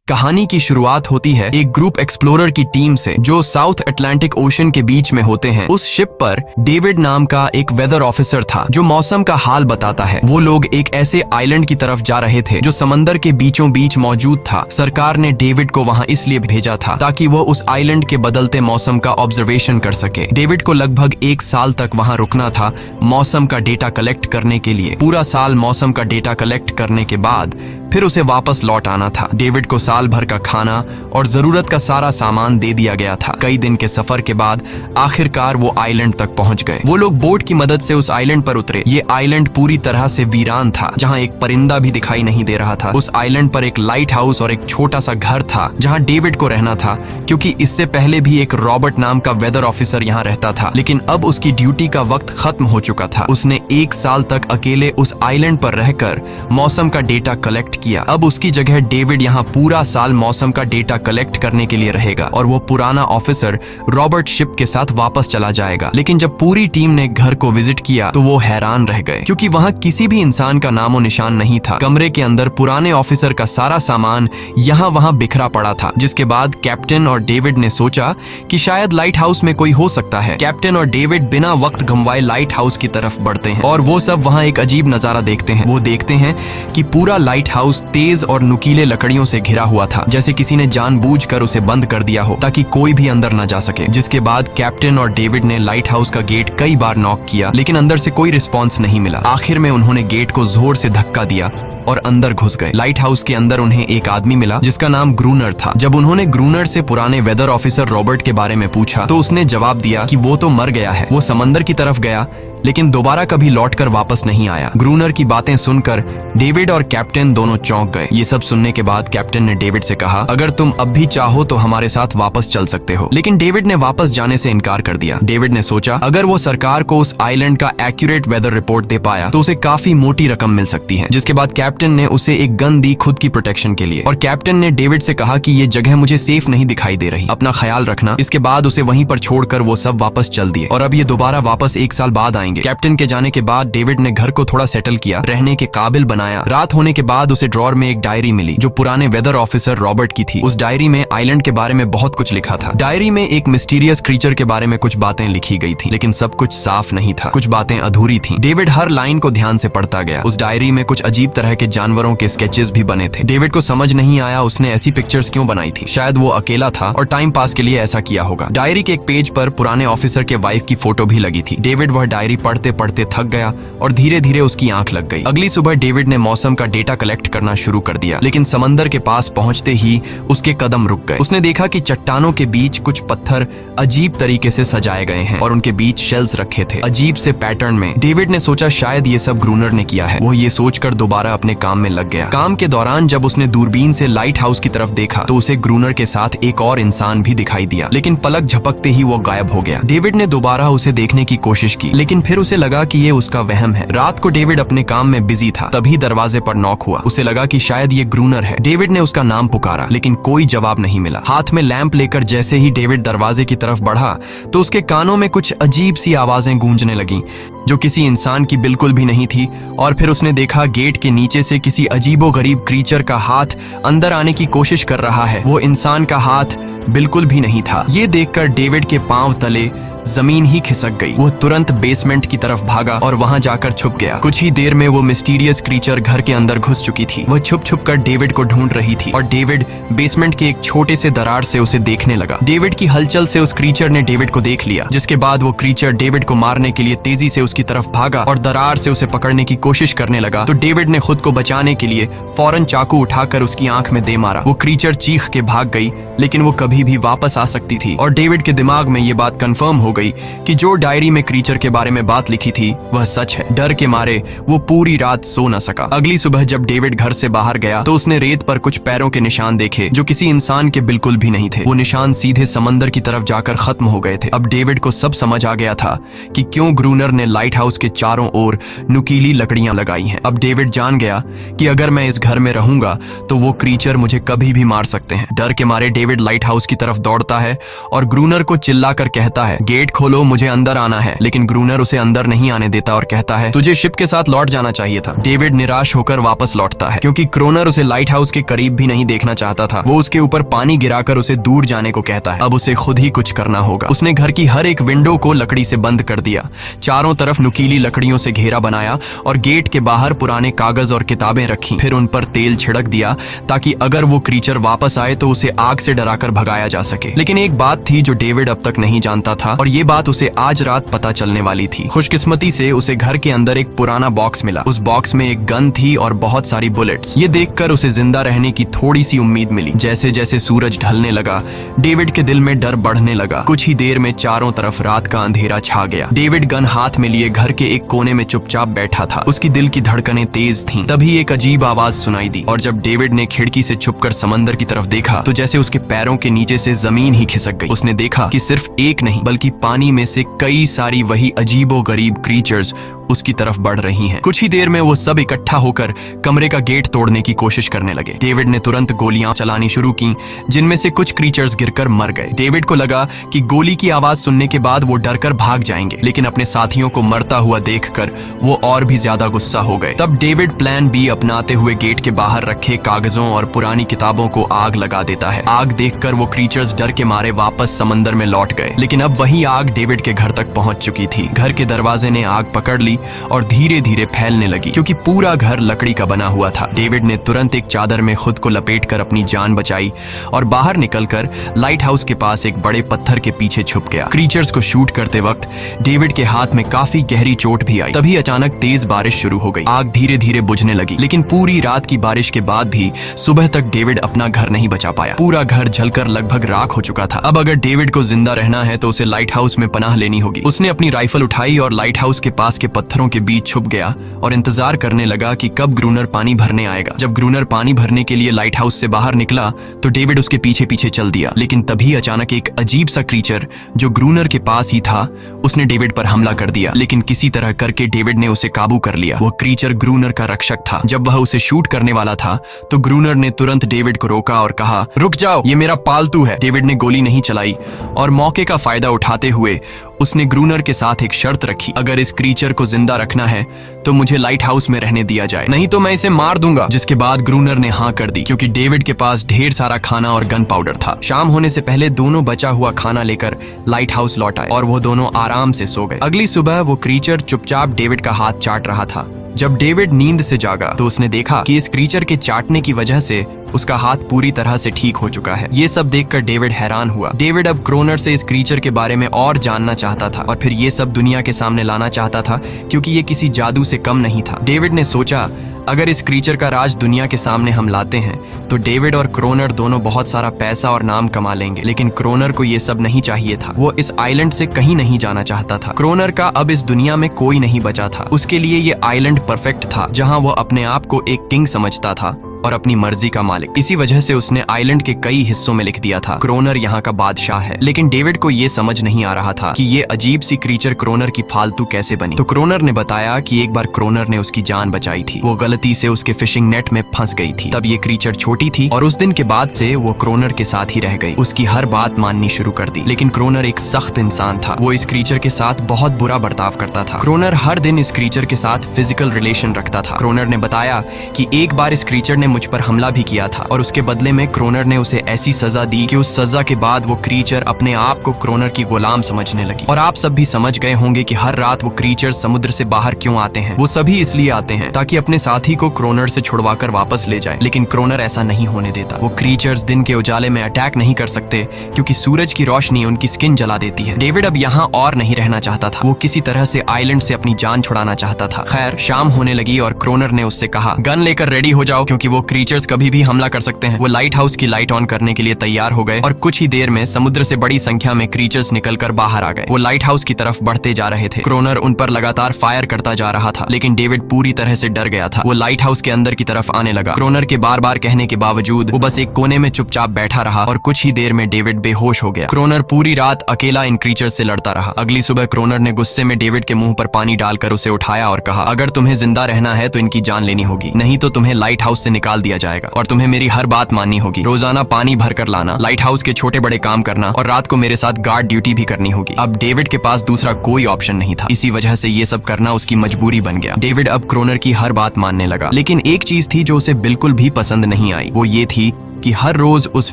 कहानी की शुरुआत होती है एक ग्रुप एक्सप्लोरर की टीम से जो साउथ अटलांटिक ओशन के बीच में होते हैं। उस शिप पर डेविड नाम का एक वेदर ऑफिसर था जो मौसम का हाल बताता है। वो लोग एक ऐसे आइलैंड की तरफ जा रहे थे जो समंदर के बीचों बीच मौजूद था। सरकार ने डेविड को वहां इसलिए भेजा था ताकि वो उस आइलैंड के बदलते मौसम का ऑब्जर्वेशन कर सके। डेविड को लगभग 1 साल तक वहां रुकना था मौसम का डेटा कलेक्ट करने के लिए। पूरा साल मौसम का डेटा कलेक्ट करने के बाद फिर उसे वापस लौट आना था। डेविड को साल भर का खाना और जरूरत का सारा सामान दे दिया गया था। कई दिन के सफर के बाद आखिरकार वो आइलैंड तक पहुंच गए। वो लोग बोट की मदद से उस आइलैंड पर उतरे। ये आइलैंड पूरी तरह से वीरान था, जहां एक परिंदा भी दिखाई नहीं दे रहा था। उस आइलैंड पर एक लाइट हाउस और एक छोटा सा घर था जहां डेविड को रहना था, क्योंकि इससे पहले भी एक रॉबर्ट नाम का वेदर ऑफिसर यहाँ रहता था, लेकिन अब उसकी ड्यूटी का वक्त खत्म हो चुका था। उसने 1 साल तक अकेले उस आइलैंड पर रहकर मौसम का डेटा कलेक्ट किया। अब उसकी जगह डेविड यहाँ पूरा साल मौसम का डेटा कलेक्ट करने के लिए रहेगा और वो पुराना ऑफिसर रॉबर्ट शिप के साथ वापस चला जाएगा। लेकिन जब पूरी टीम ने घर को विजिट किया तो वो हैरान रह गए, क्योंकि वहाँ किसी भी इंसान का नामो निशान नहीं था। कमरे के अंदर पुराने ऑफिसर का सारा सामान यहाँ वहाँ बिखरा पड़ा था। जिसके बाद कैप्टन और डेविड ने सोचा कि शायद लाइट हाउस में कोई हो सकता है। कैप्टन और डेविड बिना वक्त गंवाए लाइट हाउस की तरफ बढ़ते हैं और वो सब वहाँ एक अजीब नजारा देखते हैं। वो देखते हैं कि पूरा लाइट हाउस तेज और नुकीले लकड़ियों से घिरा हुआ था, जैसे किसी ने जानबूझकर उसे बंद कर दिया हो ताकि कोई भी अंदर न जा सके। जिसके बाद कैप्टन और डेविड ने लाइट हाउस का गेट कई बार नॉक किया, लेकिन अंदर से कोई रिस्पॉन्स नहीं मिला। आखिर में उन्होंने गेट को जोर से धक्का दिया और अंदर घुस गए। लाइट हाउस के अंदर उन्हें एक आदमी मिला जिसका नाम ग्रूनर था। जब उन्होंने ग्रूनर से पुराने वेदर ऑफिसर रॉबर्ट के बारे में पूछा तो उसने जवाब दिया कि वो तो मर गया है। वो समंदर की तरफ गया लेकिन दोबारा कभी लौटकर वापस नहीं आया। ग्रूनर की बातें सुनकर डेविड और कैप्टन दोनों चौंक गए। ये सब सुनने के बाद कैप्टन ने डेविड से कहा, अगर तुम अब भी चाहो तो हमारे साथ वापस चल सकते हो। लेकिन डेविड ने वापस जाने से इनकार कर दिया। डेविड ने सोचा अगर वो सरकार को उस आइलैंड का एक्यूरेट वेदर रिपोर्ट दे पाया तो उसे काफी मोटी रकम मिल सकती है। जिसके बाद कैप्टन ने उसे एक गन दी खुद की प्रोटेक्शन के लिए, और कैप्टन ने डेविड से कहा कि ये जगह मुझे सेफ नहीं दिखाई दे रही, अपना ख्याल रखना। इसके बाद उसे वहीं पर छोड़कर वो सब वापस चल दिए और अब ये दोबारा वापस 1 साल बाद आएंगे। कैप्टन के जाने के बाद डेविड ने घर को थोड़ा सेटल किया, रहने के काबिल बनाया। रात होने के बाद उसे ड्रॉर में एक डायरी मिली जो पुराने वेदर ऑफिसर रॉबर्ट की थी। उस डायरी में आइलैंड के बारे में बहुत कुछ लिखा था। डायरी में एक मिस्टीरियस क्रीचर के बारे में कुछ बातें लिखी गई थी, लेकिन सब कुछ साफ नहीं था, कुछ बातें अधूरी थी। डेविड हर लाइन को ध्यान से पढ़ता गया। उस डायरी में कुछ अजीब तरह के जानवरों के स्केचेस भी बने थे। डेविड को समझ नहीं आया उसने ऐसी पिक्चर्स क्यों बनाई थी। शायद वो अकेला था और टाइम पास के लिए ऐसा किया होगा। डायरी के एक पेज पर पुराने ऑफिसर के वाइफ की फोटो भी लगी थी। डेविड वह डायरी पढ़ते पढ़ते थक गया और धीरे धीरे उसकी आंख लग गई। अगली सुबह डेविड ने मौसम का डेटा कलेक्ट करना शुरू कर दिया, लेकिन समंदर के पास पहुंचते ही उसके कदम रुक गए। उसने देखा कि चट्टानों के बीच कुछ पत्थर अजीब तरीके से सजाए गए हैं और उनके बीच शेल्स रखे थे अजीब से पैटर्न में। डेविड ने सोचा शायद ये सब ग्रूनर ने किया है। वो ये सोचकर दोबारा अपने काम में लग गया। काम के दौरान जब उसने दूरबीन से लाइट हाउस की तरफ देखा तो उसे ग्रूनर के साथ एक और इंसान भी दिखाई दिया, लेकिन पलक झपकते ही वो गायब हो गया। डेविड ने दोबारा उसे देखने की कोशिश की, लेकिन फिर उसे लगा कि ये उसका वहम है। रात को डेविड अपने काम में बिजी था, तभी दरवाजे पर नॉक हुआ। उसे लगा कि शायद ये ग्रूनर है। डेविड ने उसका नाम पुकारा, लेकिन कोई जवाब नहीं मिला। हाथ में लैंप लेकर जैसे ही डेविड दरवाजे की तरफ बढ़ा तो उसके कानों में कुछ अजीब सी आवाजें गूंजने लगीं जो किसी इंसान की बिल्कुल भी नहीं थी। और फिर उसने देखा गेट के नीचे से किसी अजीबोगरीब क्रीचर का हाथ अंदर आने की कोशिश कर रहा है। वो इंसान का हाथ बिल्कुल भी नहीं था। ये देखकर डेविड के पांव तले जमीन ही खिसक गई। वो तुरंत बेसमेंट की तरफ भागा और वहां जाकर छुप गया। कुछ ही देर में वो मिस्टीरियस क्रीचर घर के अंदर घुस चुकी थी। वह छुप छुप कर डेविड को ढूंढ रही थी और डेविड बेसमेंट के एक छोटे से दरार से उसे देखने लगा। डेविड की हलचल से उस क्रीचर ने डेविड को देख लिया, जिसके बाद वो क्रीचर डेविड को मारने के लिए तेजी से उसकी तरफ भागा और दरार से उसे पकड़ने की कोशिश करने लगा। तो डेविड ने खुद को बचाने के लिए फौरन चाकू उठाकर उसकी आंख में दे मारा। वो क्रीचर चीख के भाग गई, लेकिन वो कभी भी वापस आ सकती थी। और डेविड के दिमाग में ये बात कंफर्म हो गई कि जो डायरी में क्रीचर के बारे में बात लिखी थी वह सच है। डर के मारे वो पूरी रात सो न सका। अगली सुबह जब डेविड घर से बाहर गया तो उसने रेत पर कुछ पैरों के निशान देखे जो किसी इंसान के बिल्कुल भी नहीं थे। वो निशान सीधे समंदर की तरफ जाकर खत्म हो गए थे। अब डेविड को सब समझ आ गया था कि क्यों ग्रूनर ने लाइट हाउस के चारों ओर नुकीली लकड़ियां लगाई हैं। अब डेविड जान गया कि अगर मैं इस घर में रहूंगा तो वो क्रीचर मुझे कभी भी मार सकते हैं। डर के मारे डेविड लाइट हाउस की तरफ दौड़ता है और ग्रूनर को चिल्लाकर कहता है, गेट गेट खोलो, मुझे अंदर आना है। लेकिन ग्रूनर उसे अंदर नहीं आने देता और कहता है तुझे शिप के साथ लौट जाना चाहिए था। डेविड निराश होकर वापस लौटता है क्योंकि क्रोनर उसे लाइट हाउस के करीब भी नहीं देखना चाहता था। वो उसके ऊपर पानी गिराकर उसे दूर जाने को कहता है। अब उसे खुद ही कुछ करना होगा। उसने घर की हर एक विंडो को लकड़ी से बंद कर दिया, चारों तरफ नुकीली लकड़ियों से घेरा बनाया और गेट के बाहर पुराने कागज और किताबें रखी। फिर उन पर तेल छिड़क दिया ताकि अगर वो क्रीचर वापस आए तो उसे आग से डराकर भगाया जा सके। लेकिन एक बात थी जो डेविड अब तक नहीं जानता था और ये बात उसे आज रात पता चलने वाली थी। खुशकिस्मती से उसे घर के अंदर एक पुराना बॉक्स मिला। उस बॉक्स में एक गन थी और बहुत सारी बुलेट्स। ये देखकर उसे जिंदा रहने की थोड़ी सी उम्मीद मिली। जैसे जैसे सूरज ढलने लगा, डेविड के दिल में डर बढ़ने लगा। कुछ ही देर में चारों तरफ रात का अंधेरा छा गया। डेविड गन हाथ में लिए घर के एक कोने में चुपचाप बैठा था। उसकी दिल की धड़कनें तेज थीं। तभी एक अजीब आवाज सुनाई दी और जब डेविड ने खिड़की से छुपकर समंदर की तरफ देखा तो जैसे उसके पैरों के नीचे से जमीन ही खिसक गई। उसने देखा कि सिर्फ एक नहीं बल्कि पानी में से कई सारी वही अजीबोगरीब क्रीचर्स उसकी तरफ बढ़ रही हैं। कुछ ही देर में वो सब इकट्ठा होकर कमरे का गेट तोड़ने की कोशिश करने लगे। डेविड ने तुरंत गोलियां चलानी शुरू की, जिनमें से कुछ क्रीचर्स गिरकर मर गए। डेविड को लगा कि गोली की आवाज सुनने के बाद वो डरकर भाग जाएंगे, लेकिन अपने साथियों को मरता हुआ देखकर वो और भी ज्यादा गुस्सा हो गए। तब डेविड प्लान बी अपनाते हुए गेट के बाहर रखे कागजों और पुरानी किताबों को आग लगा देता है। आग देखकर वो क्रीचर्स डर के मारे वापस समंदर में लौट गए, लेकिन अब वही आग डेविड के घर तक पहुंच चुकी थी। घर के दरवाजे ने आग पकड़ ली और धीरे धीरे फैलने लगी क्योंकि पूरा घर लकड़ी का बना हुआ था। डेविड ने तुरंत एक चादर में खुद को लपेटकर अपनी जान बचाई और बाहर निकलकर लाइट हाउस के पास एक बड़े पत्थर के पीछे छुप गया। क्रीचर्स को शूट करते वक्त डेविड के हाथ में काफी गहरी चोट भी आई। तभी अचानक तेज बारिश शुरू हो गई। आग धीरे धीरे बुझने लगी, लेकिन पूरी रात की बारिश के बाद भी सुबह तक डेविड अपना घर नहीं बचा पाया। पूरा घर जलकर लगभग राख हो चुका था। अब अगर डेविड को जिंदा रहना है तो उसे लाइट हाउस में पनाह लेनी होगी। उसने अपनी राइफल उठाई और लाइट हाउस के पास के पत्थरों के बीच छुप गया और इंतजार करने लगा कि कब ग्रूनर पानी भरने आएगा। जब ग्रूनर पानी भरने के लिए लाइट हाउस से बाहर निकला तो डेविड उसके पीछे पीछे चल दिया, लेकिन तभी अचानक एक अजीब सा क्रीचर जो ग्रूनर के पास ही था उसने डेविड पर हमला कर दिया। लेकिन किसी तरह करके डेविड ने उसे काबू कर लिया। वो क्रीचर ग्रूनर का रक्षक था। जब वह उसे शूट करने वाला था तो ग्रूनर ने तुरंत डेविड को रोका और कहा, रुक जाओ, ये मेरा पालतू है। डेविड ने गोली नहीं चलाई और मौके का फायदा उठाते हुए उसने ग्रूनर के साथ एक शर्त रखी, अगर इस क्रीचर को जिंदा रखना है तो मुझे लाइट हाउस में रहने दिया जाए, नहीं तो मैं इसे मार दूंगा। जिसके बाद ग्रूनर ने हाँ कर दी क्योंकि डेविड के पास ढेर सारा खाना और गन पाउडर था। शाम होने से पहले दोनों बचा हुआ खाना लेकर लाइट हाउस लौट आए और वो दोनों आराम से सो गए। अगली सुबह वो क्रीचर चुपचाप डेविड का हाथ चाट रहा था। जब डेविड नींद से जागा तो उसने देखा कि इस क्रीचर के चाटने की वजह से उसका हाथ पूरी तरह से ठीक हो चुका है। ये सब देखकर डेविड हैरान हुआ। डेविड अब क्रोनर से इस क्रीचर के बारे में और जानना चाहता था और फिर ये सब दुनिया के सामने लाना चाहता था क्योंकि ये किसी जादू से कम नहीं था। डेविड ने सोचा, अगर इस क्रीचर का राज दुनिया के सामने हम लाते हैं तो डेविड और क्रोनर दोनों बहुत सारा पैसा और नाम कमा लेंगे। लेकिन क्रोनर को ये सब नहीं चाहिए था। वो इस आइलैंड से कहीं नहीं जाना चाहता था। क्रोनर का अब इस दुनिया में कोई नहीं बचा था। उसके लिए ये आइलैंड परफेक्ट था जहां वो अपने आप को एक किंग समझता था और अपनी मर्जी का मालिक। इसी वजह से उसने आइलैंड के कई हिस्सों में लिख दिया था, क्रोनर यहाँ का बादशाह है। लेकिन डेविड को ये समझ नहीं आ रहा था कि ये अजीब सी क्रीचर क्रोनर की फालतू कैसे बनी। तो क्रोनर ने बताया कि एक बार क्रोनर ने उसकी जान बचाई थी। वो गलती से उसके फिशिंग नेट में फंस गई थी। तब ये क्रीचर छोटी थी और उस दिन के बाद से वो क्रोनर के साथ ही रह गई। उसकी हर बात माननी शुरू कर दी। लेकिन क्रोनर एक सख्त इंसान था। वो इस क्रीचर के साथ बहुत बुरा बर्ताव करता था। क्रोनर हर दिन इस क्रीचर के साथ फिजिकल रिलेशन रखता था। क्रोनर ने बताया कि एक बार इस क्रीचर ने मुझ पर हमला भी किया था और उसके बदले में क्रोनर ने उसे ऐसी सजा दी कि उस सजा के बाद वो क्रीचर अपने आप को क्रोनर की गुलाम समझने लगी। और आप सब भी समझ गए होंगे कि हर रात वो क्रीचर समुद्र से बाहर क्यों आते हैं। वो सभी इसलिए आते हैं ताकि अपने साथी को क्रोनर से छुड़वाकर वापस ले जाए। लेकिन क्रोनर ऐसा नहीं होने देता। वो क्रीचर्स दिन के उजाले में अटैक नहीं कर सकते क्योंकि सूरज की रोशनी उनकी स्किन जला देती है। डेविड अब यहाँ और नहीं रहना चाहता था। वो किसी तरह से आइलैंड से अपनी जान छुड़ाना चाहता था। खैर, शाम होने लगी और क्रोनर ने उससे कहा, गन लेकर रेडी हो जाओ क्योंकि वो क्रीचर्स कभी भी हमला कर सकते हैं। वो लाइट हाउस की लाइट ऑन करने के लिए तैयार हो गए और कुछ ही देर में समुद्र से बड़ी संख्या में क्रीचर्स निकलकर बाहर आ गए। वो लाइट हाउस की तरफ बढ़ते जा रहे थे। क्रोनर उन पर लगातार फायर करता जा रहा था, लेकिन डेविड पूरी तरह से डर गया था। वो लाइट हाउस के अंदर की तरफ आने लगा। क्रोनर के बार बार कहने के बावजूद वो बस एक कोने में चुपचाप बैठा रहा और कुछ ही देर में डेविड बेहोश हो गया। क्रोनर पूरी रात अकेला इन क्रीचर्स से लड़ता रहा। अगली सुबह क्रोनर ने गुस्से में डेविड के मुंह पर पानी डालकर उसे उठाया और कहा, अगर तुम्हें जिंदा रहना है तो इनकी जान लेनी होगी, नहीं तो तुम्हें लाइट हाउस से निकाल दिया जाएगा और तुम्हें मेरी हर बात माननी होगी। रोजाना पानी भर कर लाना, लाइट हाउस के छोटे बड़े काम करना और रात को मेरे साथ गार्ड ड्यूटी भी करनी होगी। अब डेविड के पास दूसरा कोई ऑप्शन नहीं था। इसी वजह से ये सब करना उसकी मजबूरी बन गया। डेविड अब क्रोनर की हर बात मानने लगा, लेकिन एक चीज थी जो उसे बिल्कुल भी पसंद नहीं आई। वो ये थी कि हर रोज उस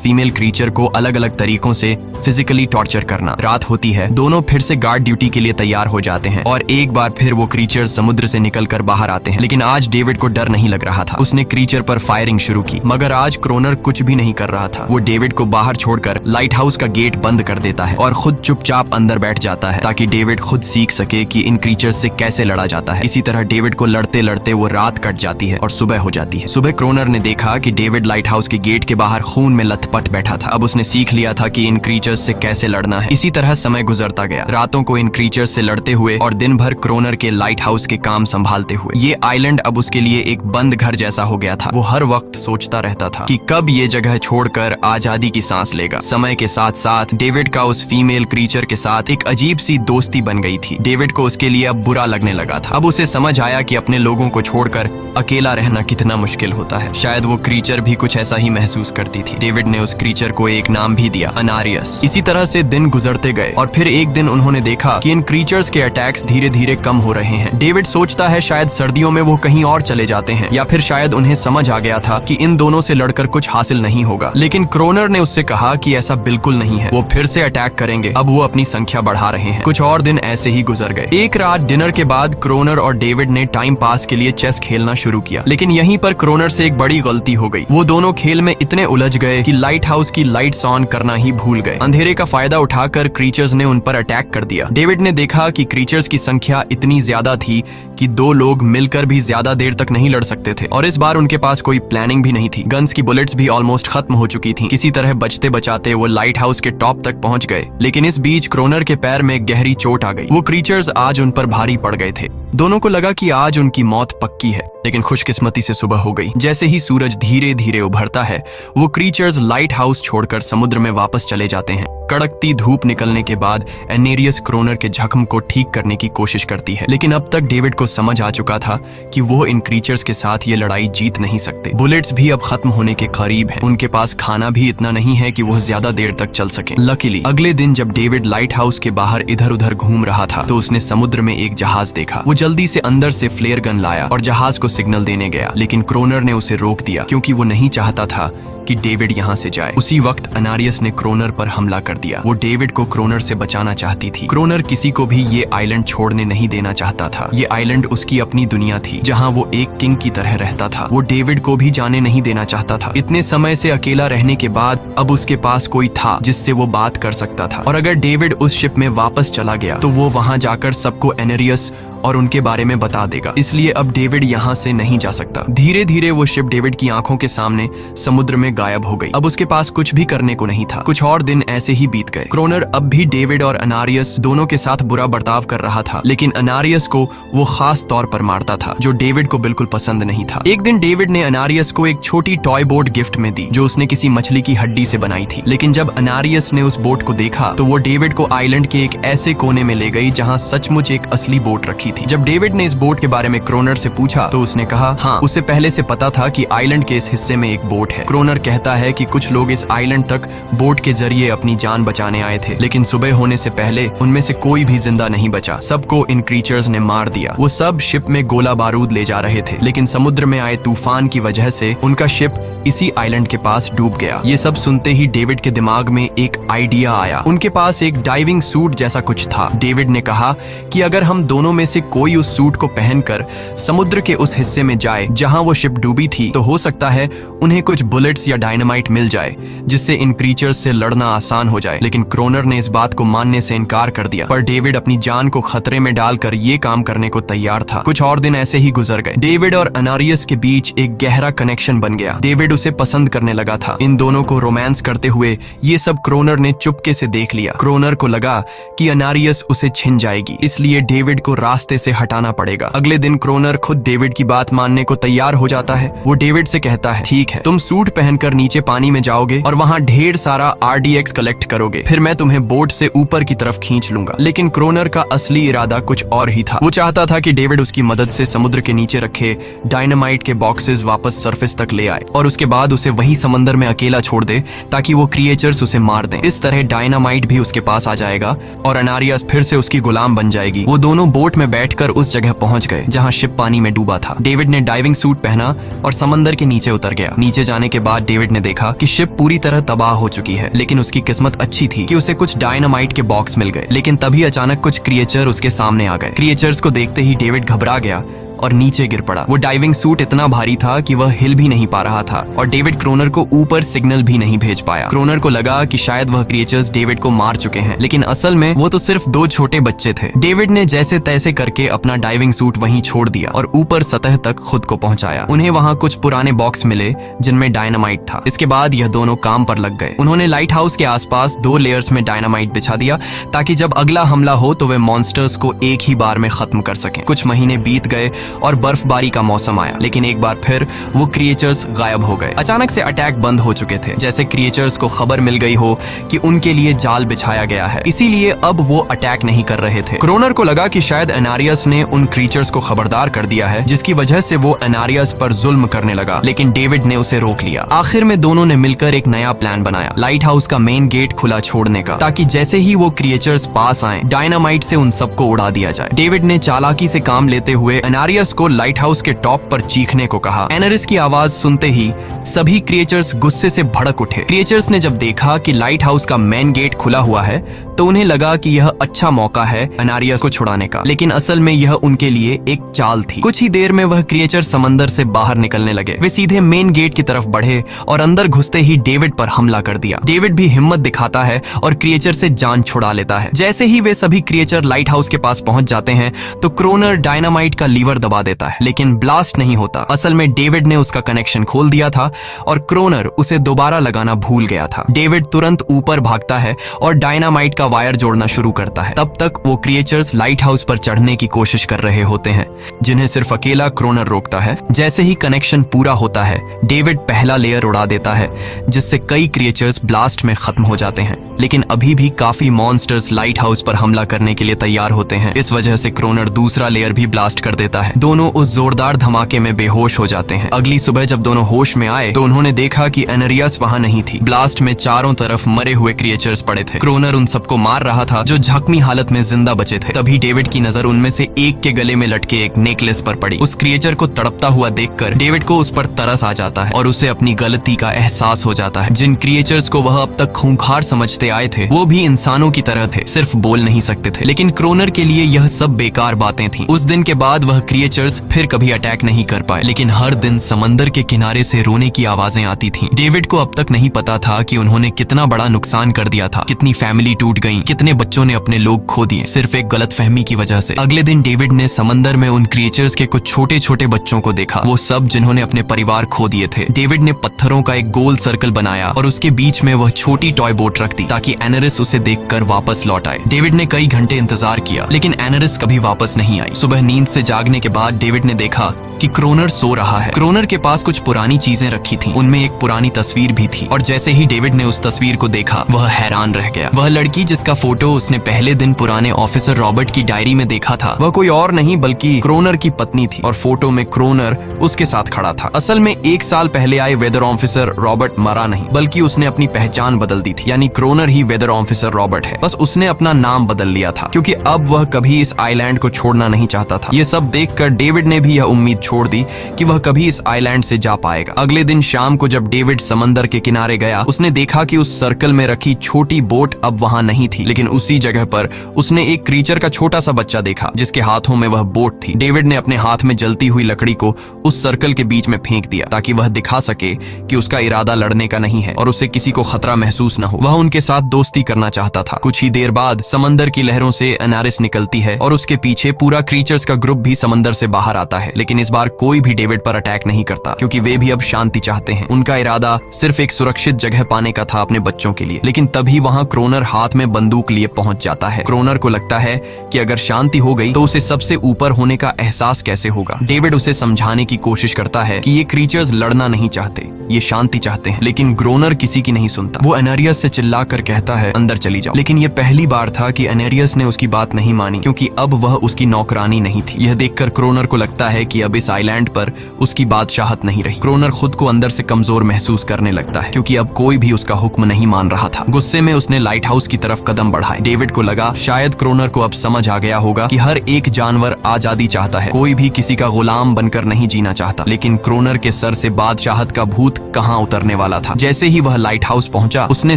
फीमेल क्रीचर को अलग अलग तरीकों से फिजिकली टॉर्चर करना। रात होती है, दोनों फिर से गार्ड ड्यूटी के लिए तैयार हो जाते हैं और एक बार फिर वो क्रीचर समुद्र से निकलकर बाहर आते हैं। लेकिन आज डेविड को डर नहीं लग रहा था। उसने क्रीचर पर फायरिंग शुरू की, मगर आज क्रोनर कुछ भी नहीं कर रहा था। वो डेविड को बाहर छोड़कर लाइट हाउस का गेट बंद कर देता है और खुद चुपचाप अंदर बैठ जाता है ताकि डेविड खुद सीख सके कि इन क्रीचर्स से कैसे लड़ा जाता है। इसी तरह डेविड को लड़ते लड़ते वो रात कट जाती है और सुबह हो जाती है। सुबह क्रोनर ने देखा कि डेविड लाइट हाउस के गेट के बाहर खून में लथपथ बैठा था। अब उसने सीख लिया था कि इन क्रीचर्स से कैसे लड़ना है। इसी तरह समय गुजरता गया, रातों को इन क्रीचर्स से लड़ते हुए और दिन भर क्रोनर के लाइट हाउस के काम संभालते हुए। ये आइलैंड अब उसके लिए एक बंद घर जैसा हो गया था। वो हर वक्त सोचता रहता था कि कब ये जगह छोड़कर आजादी की सांस लेगा। समय के साथ साथ डेविड का उस फीमेल क्रीचर के साथ एक अजीब सी दोस्ती बन गई थी। डेविड को उसके लिए अब बुरा लगने लगा था। अब उसे समझ आया कि अपने लोगों को छोड़कर अकेला रहना कितना मुश्किल होता है। शायद वो क्रीचर भी कुछ ऐसा ही महसूस करती थी। डेविड ने उस क्रीचर को एक नाम भी दिया, अनारियस। इसी तरह से दिन गुजरते गए और फिर एक दिन उन्होंने देखा कि इन क्रीचर्स के अटैक्स धीरे धीरे कम हो रहे हैं। डेविड सोचता है शायद सर्दियों में वो कहीं और चले जाते हैं या फिर शायद उन्हें समझ आ गया था कि इन दोनों से लड़कर कुछ हासिल नहीं होगा। लेकिन क्रोनर ने उससे कहा कि ऐसा बिल्कुल नहीं है, वो फिर से अटैक करेंगे। अब वो अपनी संख्या बढ़ा रहे हैं। कुछ और दिन ऐसे ही गुजर गए। एक रात डिनर के बाद क्रोनर और डेविड ने टाइम पास के लिए चेस खेलना शुरू किया, लेकिन यहीं पर क्रोनर से एक बड़ी गलती हो गई। वो दोनों खेल में इतने उलझ गए कि लाइट हाउस की लाइट्स ऑन करना ही भूल गए। अंधेरे का फायदा उठाकर क्रीचर्स ने उन पर अटैक कर दिया। डेविड ने देखा कि क्रीचर्स की संख्या इतनी ज्यादा थी कि दो लोग मिलकर भी ज्यादा देर तक नहीं लड़ सकते थे और इस बार उनके पास कोई प्लानिंग भी नहीं थी। गन्स की बुलेट्स भी ऑलमोस्ट खत्म हो चुकी थी। किसी तरह बचते बचाते वो लाइट हाउस के टॉप तक पहुंच गए, लेकिन इस बीच क्रोनर के पैर में गहरी चोट आ गई। वो क्रीचर्स आज उन पर भारी पड़ गए थे। दोनों को लगा कि आज उनकी मौत पक्की है, लेकिन खुशकिस्मती से सुबह हो गई। जैसे ही सूरज धीरे धीरे उभरता है, वो क्रीचर्स लाइट हाउस छोड़कर समुद्र में वापस चले जाते हैं। कड़कती धूप निकलने के बाद एनेरियस क्रोनर के जख्म को ठीक करने की कोशिश करती है, लेकिन अब तक डेविड को समझ आ चुका था कि वो इन क्रीचर्स के साथ ये लड़ाई जीत नहीं सकते। बुलेट्स भी अब खत्म होने के करीब हैं। उनके पास खाना भी इतना नहीं है कि वो ज्यादा देर तक चल सके। लकीली अगले दिन जब डेविड लाइट हाउस के बाहर इधर उधर घूम रहा था तो उसने समुद्र में एक जहाज देखा। वो जल्दी से अंदर से फ्लेयर गन लाया और जहाज को सिग्नल देने गया, लेकिन क्रोनर ने उसे रोक दिया क्योंकि वो नहीं चाहता था कि डेविड यहाँ से जाए। उसी वक्त अनारियस ने क्रोनर पर हमला कर दिया। वो डेविड को क्रोनर से बचाना चाहती थी। क्रोनर किसी को भी ये आइलैंड छोड़ने नहीं देना चाहता था। ये आइलैंड उसकी अपनी दुनिया थी जहाँ वो एक किंग की तरह रहता था। वो डेविड को भी जाने नहीं देना चाहता था। इतने समय से अकेला रहने के बाद अब उसके पास कोई था जिससे वो बात कर सकता था, और अगर डेविड उस शिप में वापस चला गया तो वो वहाँ जाकर सबको एनेरियस और उनके बारे में बता देगा। इसलिए अब डेविड यहाँ से नहीं जा सकता। धीरे धीरे वो शिप डेविड की आंखों के सामने समुद्र में गायब हो गई। अब उसके पास कुछ भी करने को नहीं था। कुछ और दिन ऐसे ही बीत गए। क्रोनर अब भी डेविड और अनारियस दोनों के साथ बुरा बर्ताव कर रहा था, लेकिन अनारियस को वो खास तौर पर मारता था, जो डेविड को बिल्कुल पसंद नहीं था। एक दिन डेविड ने अनारियस को एक छोटी टॉय बोट गिफ्ट में दी जो उसने किसी मछली की हड्डी से बनाई थी। लेकिन जब अनारियस ने उस बोट को देखा तो वो डेविड को आइलैंड के एक ऐसे कोने में ले गई जहाँ सचमुच एक असली बोट रखी थी। जब डेविड ने इस बोट के बारे में क्रोनर से पूछा तो उसने कहा हाँ, उसे पहले से पता था कि आइलैंड के इस हिस्से में एक बोट है। क्रोनर कहता है कि कुछ लोग इस आइलैंड तक बोट के जरिए अपनी जान बचाने आए थे, लेकिन सुबह होने से पहले उनमें से कोई भी जिंदा नहीं बचा। सबको इन क्रीचर्स ने मार दिया। वो सब शिप में गोला बारूद ले जा रहे थे, लेकिन समुद्र में आए तूफान की वजह से उनका शिप इसी आइलैंड के पास डूब गया। ये सब सुनते ही डेविड के दिमाग में एक आइडिया आया। उनके पास एक डाइविंग सूट जैसा कुछ था। डेविड ने कहा कि अगर हम दोनों में से कोई उस सूट को पहनकर समुद्र के उस हिस्से में जाए जहां वो शिप डूबी थी, तो हो सकता है उन्हें कुछ बुलेट्स या डायनामाइट मिल जाए जिससे इन क्रीचर्स से लड़ना आसान हो जाए। लेकिन क्रोनर ने इस बात को मानने से इनकार कर दिया, पर डेविड अपनी जान को खतरे में डालकर ये काम करने को तैयार था। कुछ और दिन ऐसे ही गुजर गए। डेविड और अनारियस के बीच एक गहरा कनेक्शन बन गया। डेविड उसे पसंद करने लगा था। इन दोनों को रोमांस करते हुए ये सब क्रोनर ने चुपके से देख लिया। क्रोनर को लगा कि अनारियस उसे छिन जाएगी, इसलिए डेविड को रास्ते से हटाना पड़ेगा। अगले दिन क्रोनर खुद डेविड की बात मानने को तैयार हो जाता है। वो डेविड से कहता है ठीक है, तुम सूट पहनकर लेकर नीचे पानी में जाओगे और वहाँ ढेर सारा RDX कलेक्ट करोगे, फिर मैं तुम्हें बोट से ऊपर की तरफ खींच लूंगा। लेकिन क्रोनर का असली इरादा कुछ और ही था। वो चाहता था कि डेविड उसकी मदद से समुद्र के नीचे रखे डायनामाइट के बॉक्सेस वापस सरफेस तक ले आए और उसके बाद उसे वही समंदर में अकेला छोड़ दे ताकि वो क्रिएचर्स उसे मार दें। इस तरह डायनामाइट भी उसके पास आ जाएगा और अनारियस फिर से उसकी गुलाम बन जाएगी। वो दोनों बोट में बैठकर उस जगह पहुंच गए जहां शिप पानी में डूबा था। डेविड ने डाइविंग सूट पहना और समंदर के नीचे उतर गया। नीचे जाने के बाद डेविड ने देखा कि शिप पूरी तरह तबाह हो चुकी है, लेकिन उसकी किस्मत अच्छी थी कि उसे कुछ डायनामाइट के बॉक्स मिल गए। लेकिन तभी अचानक कुछ क्रिएचर उसके सामने आ गए। क्रिएचर्स को देखते ही डेविड घबरा गया और नीचे गिर पड़ा। वो डाइविंग सूट इतना भारी था कि वह हिल भी नहीं पा रहा था और डेविड क्रोनर को ऊपर सिग्नल भी नहीं भेज पाया। क्रोनर को लगा कि शायद वह क्रिएचर्स डेविड को मार चुके हैं, लेकिन असल में वो तो सिर्फ 2 छोटे बच्चे थे। डेविड ने जैसे तैसे करके अपना डाइविंग सूट वहीं छोड़ दिया और ऊपर सतह तक खुद को पहुंचाया। उन्हें वहां कुछ पुराने बॉक्स मिले जिनमें डायनामाइट था। इसके बाद यह दोनों काम पर लग गए। उन्होंने लाइट हाउस के आसपास 2 लेयर्स में डायनामाइट बिछा दिया ताकि जब अगला हमला हो तो वे मॉन्स्टर्स को एक ही बार में खत्म कर सकें। कुछ महीने बीत गए और बर्फबारी का मौसम आया, लेकिन एक बार फिर वो क्रिएचर्स गायब हो गए। अचानक से अटैक बंद हो चुके थे, जैसे क्रिएचर्स को खबर मिल गई हो कि उनके लिए जाल बिछाया गया है, इसीलिए अब वो अटैक नहीं कर रहे थे। क्रोनर को लगा कि शायद एनारियस ने उन क्रिएचर्स को खबरदार कर दिया है, जिसकी वजह से वो एनारियस पर जुल्म करने लगा, लेकिन डेविड ने उसे रोक लिया। आखिर में दोनों ने मिलकर एक नया प्लान बनाया, लाइट हाउस का मेन गेट खुला छोड़ने का, ताकि जैसे ही वो क्रिएचर्स पास आए डायनामाइट से उन सबको उड़ा दिया जाए। डेविड ने चालाकी से काम लेते हुए एनारियस को लाइट हाउस के टॉप पर चीखने को कहा। एनारियस की आवाज सुनते ही सभी क्रिएचर्स गुस्से से भड़क उठे। क्रिएचर्स ने जब देखा कि लाइट हाउस का मेन गेट खुला हुआ है तो उन्हें लगा कि यह अच्छा मौका है एनारियस को छुड़ाने का, लेकिन असल में यह उनके लिए एक चाल थी। कुछ ही देर में वह क्रिएचर समंदर से बाहर निकलने लगे। वे सीधे मेन गेट की तरफ बढ़े और अंदर घुसते ही डेविड पर हमला कर दिया। डेविड भी हिम्मत दिखाता है और क्रिएचर से जान छुड़ा लेता है। जैसे ही वे सभी क्रिएचर लाइट हाउस के पास पहुंच जाते हैं तो क्रोनर डायनामाइट का लीवर दबा देता है, लेकिन ब्लास्ट नहीं होता। असल में डेविड ने उसका कनेक्शन खोल दिया था और क्रोनर उसे दोबारा लगाना भूल गया था। डेविड तुरंत ऊपर भागता है और डायनामाइट का वायर जोड़ना शुरू करता है। तब तक वो क्रिएचर्स लाइट हाउस पर चढ़ने की कोशिश कर रहे होते हैं, जिन्हें सिर्फ अकेला क्रोनर रोकता है। जैसे ही कनेक्शन पूरा होता है डेविड पहला लेयर उड़ा देता है, जिससे कई क्रिएचर्स ब्लास्ट में खत्म हो जाते हैं, लेकिन अभी भी काफी मॉन्स्टर्स लाइट हाउस पर हमला करने के लिए तैयार होते हैं। इस वजह से क्रोनर दूसरा लेयर भी ब्लास्ट कर देता है। दोनों उस जोरदार धमाके में बेहोश हो जाते हैं। अगली सुबह जब दोनों होश में आए तो उन्होंने देखा कि एनारियस वहां नहीं थी। ब्लास्ट में चारों तरफ मरे हुए क्रिएचर्स पड़े थे। क्रोनर उन सबको मार रहा था जो जख्मी हालत में जिंदा बचे थे। तभी डेविड की नजर उनमें से एक के गले में लटके एक नेकलेस पर पड़ी। उस क्रिएचर को तड़पता हुआ देखकर डेविड को उस पर तरस आ जाता है और उसे अपनी गलती का एहसास हो जाता है। जिन क्रिएचर्स को वह अब तक खूंखार समझते आए थे वो भी इंसानों की तरह थे, सिर्फ बोल नहीं सकते थे। लेकिन क्रोनर के लिए यह सब बेकार बातें थीं। उस दिन के बाद वह क्रिएचर्स फिर कभी अटैक नहीं कर पाए, लेकिन हर दिन समंदर के किनारे से रोने की आवाजें आती थीं। डेविड को अब तक नहीं पता था कि उन्होंने कितना बड़ा नुकसान कर दिया था, कितनी फैमिली टूट गई, कितने बच्चों ने अपने लोग खो दिए सिर्फ एक गलतफहमी की वजह से। अगले दिन डेविड ने समंदर में उन क्रिएचर्स के कुछ छोटे छोटे बच्चों को देखा, वो सब जिन्होंने अपने परिवार खो दिए थे। डेविड ने पत्थरों का एक गोल सर्कल बनाया और उसके बीच में वह छोटी टॉय बोट रख दी ताकि एनारिस उसे देखकर वापस लौट आए। डेविड ने कई घंटे इंतजार किया, लेकिन एनारिस कभी वापस नहीं आई। सुबह नींद से जागने के बाद डेविड ने देखा कि क्रोनर सो रहा है। क्रोनर के पास कुछ पुरानी चीजें रखी थीं, उनमें एक पुरानी तस्वीर भी थी और जैसे ही डेविड ने उस तस्वीर को देखा वह हैरान रह गया। वह लड़की जिसका फोटो उसने पहले दिन पुराने ऑफिसर रॉबर्ट की डायरी में देखा था, वह कोई और नहीं बल्कि क्रोनर की पत्नी थी और फोटो में क्रोनर उसके साथ खड़ा था। असल में 1 साल पहले आए वेदर ऑफिसर रॉबर्ट मरा नहीं, बल्कि उसने अपनी पहचान बदल दी थी, यानी क्रोनर ही वेदर ऑफिसर रॉबर्ट है। बस उसने अपना नाम बदल लिया था क्योंकि अब वह कभी इस आइलैंड को छोड़ना नहीं चाहता था। ये सब देखकर डेविड ने भी यह उम्मीद छोड़ दी कि वह कभी इस आइलैंड से जा पाएगा। अगले दिन शाम को जब डेविड समंदर के किनारे गया उसने देखा कि उस सर्कल में रखी छोटी बोट अब वहां नहीं थी, लेकिन उसी जगह पर उसने एक क्रीचर का छोटा सा बच्चा देखा जिसके हाथों में वह बोट थी। डेविड ने अपने हाथ में जलती हुई लकड़ी को उस सर्कल के बीच में फेंक दिया ताकि वह दिखा सके कि उसका इरादा लड़ने का नहीं है और उससे किसी को खतरा महसूस न हो। वह उनके साथ दोस्ती करना चाहता था। कुछ ही देर बाद समंदर की लहरों से एनारिस निकलती है और उसके पीछे पूरा क्रीचर्स का ग्रुप भी समंदर से बाहर आता है, लेकिन इस बार परिवार कोई भी डेविड पर अटैक नहीं करता क्योंकि वे भी अब शांति चाहते हैं। उनका इरादा सिर्फ एक सुरक्षित जगह पाने का था अपने बच्चों के लिए। लेकिन तभी वहां क्रोनर हाथ में बंदूक लिए पहुंच जाता है। क्रोनर को लगता है कि अगर शांति हो गई तो उसे सबसे ऊपर होने का एहसास कैसे होगा। डेविड उसे समझाने की कोशिश करता है कि ये क्रीचर्स लड़ना नहीं चाहते, ये शांति चाहते हैं। लेकिन ग्रोनर किसी की नहीं सुनता। वो एनेरियस से चिल्लाकर कहता है अंदर चली जाओ। लेकिन ये पहली बार था कि एनेरियस ने उसकी बात नहीं मानी क्योंकि अब वह उसकी नौकरानी नहीं थी। यह देखकर क्रोनर को लगता है कि अब इस आइलैंड पर उसकी बादशाहत नहीं रही। क्रोनर खुद को अंदर से कमजोर महसूस करने लगता है क्योंकि अब कोई भी उसका हुक्म नहीं मान रहा था। गुस्से में उसने लाइट हाउस की तरफ कदम बढ़ाए। डेविड को लगा शायद क्रोनर को अब समझ आ गया होगा कि हर एक जानवर आजादी चाहता है, कोई भी किसी का गुलाम बनकर नहीं जीना चाहता। लेकिन क्रोनर के सर से बादशाहत का भूत कहां उतरने वाला था। जैसे ही वह लाइट हाउस पहुंचा उसने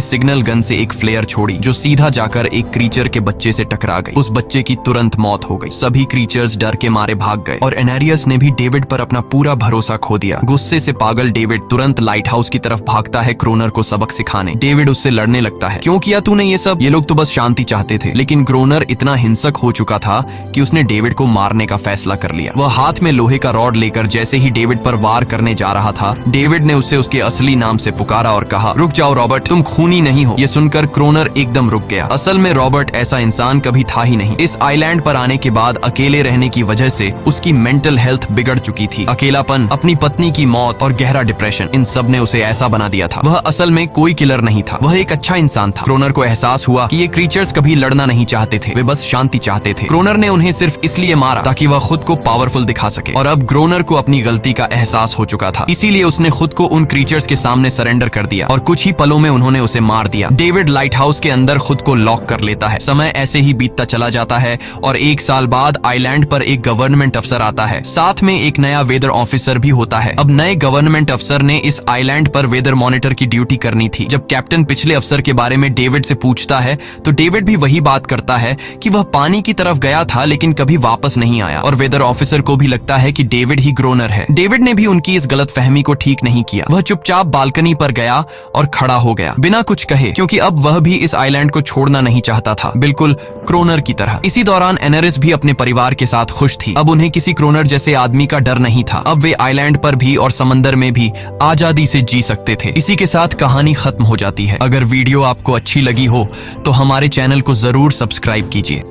सिग्नल गन से एक फ्लेयर छोड़ी जो सीधा जाकर एक क्रीचर के बच्चे से टकरा गई। उस बच्चे की तुरंत मौत हो गई। सभी क्रीचर्स डर के मारे भाग गए और एनेरियस ने भी डेविड पर अपना पूरा भरोसा खो दिया। गुस्से से पागल डेविड तुरंत लाइट हाउस की तरफ भागता है क्रोनर को सबक सिखाने। डेविड उससे लड़ने लगता है, क्यों किया तूने ये सब? ये लोग तो बस शांति चाहते थे। लेकिन क्रोनर इतना हिंसक हो चुका था कि उसने डेविड को मारने का फैसला कर लिया। वह हाथ में लोहे का रॉड लेकर जैसे ही डेविड पर वार करने जा रहा था, डेविड ने उसे उसके असली नाम से पुकारा और कहा, रुक जाओ रॉबर्ट, तुम खूनी नहीं हो। ये सुनकर क्रोनर एकदम रुक गया। असल में रॉबर्ट ऐसा इंसान कभी था ही नहीं। इस आइलैंड पर आने के बाद अकेले रहने की वजह से उसकी मेंटल हेल्थ बिगड़ चुकी थी। अकेलापन, अपनी पत्नी की मौत और गहरा डिप्रेशन, इन सब ने उसे ऐसा बना दिया था। वह असल में कोई किलर नहीं था, वह एक अच्छा इंसान था। क्रोनर को एहसास हुआ कि ये क्रीचर्स कभी लड़ना नहीं चाहते थे, वे बस शांति चाहते थे। क्रोनर ने उन्हें सिर्फ इसलिए मारा ताकि वह खुद को पावरफुल दिखा सके। और अब क्रोनर को अपनी गलती का एहसास हो चुका था, इसीलिए उसने खुद को उन क्रीचर्स के सामने सरेंडर कर दिया और कुछ ही पलों में उन्होंने उसे मार दिया। डेविड लाइट हाउस के अंदर खुद को लॉक कर लेता है। समय ऐसे ही बीतता चला जाता है और 1 साल बाद आइलैंड पर एक गवर्नमेंट अफसर आता है। साथ में एक नया वेदर ऑफिसर भी होता है। अब नए गवर्नमेंट अफसर ने इस आइलैंड पर वेदर मॉनिटर की ड्यूटी करनी थी। जब कैप्टन पिछले अफसर के बारे में डेविड से पूछता है तो डेविड भी वही बात करता है कि वह पानी की तरफ गया था लेकिन कभी वापस नहीं आया। और वेदर ऑफिसर को भी लगता है कि डेविड ही ग्रोनर है। डेविड ने भी उनकी इस गलतफहमी को ठीक नहीं किया। वह चुपचाप बालकनी पर गया और खड़ा हो गया बिना कुछ कहे, क्योंकि अब वह भी इस आइलैंड को छोड़ना नहीं चाहता था, बिल्कुल क्रोनर की तरह। इसी दौरान एनेरिस भी अपने परिवार के साथ खुश थी। अब उन्हें किसी क्रोनर जैसे आदमी का डर नहीं था। अब वे आइलैंड पर भी और समंदर में भी आजादी से जी सकते थे। इसी के साथ कहानी खत्म हो जाती है। अगर वीडियो आपको अच्छी लगी हो तो हमारे चैनल को जरूर सब्सक्राइब कीजिए।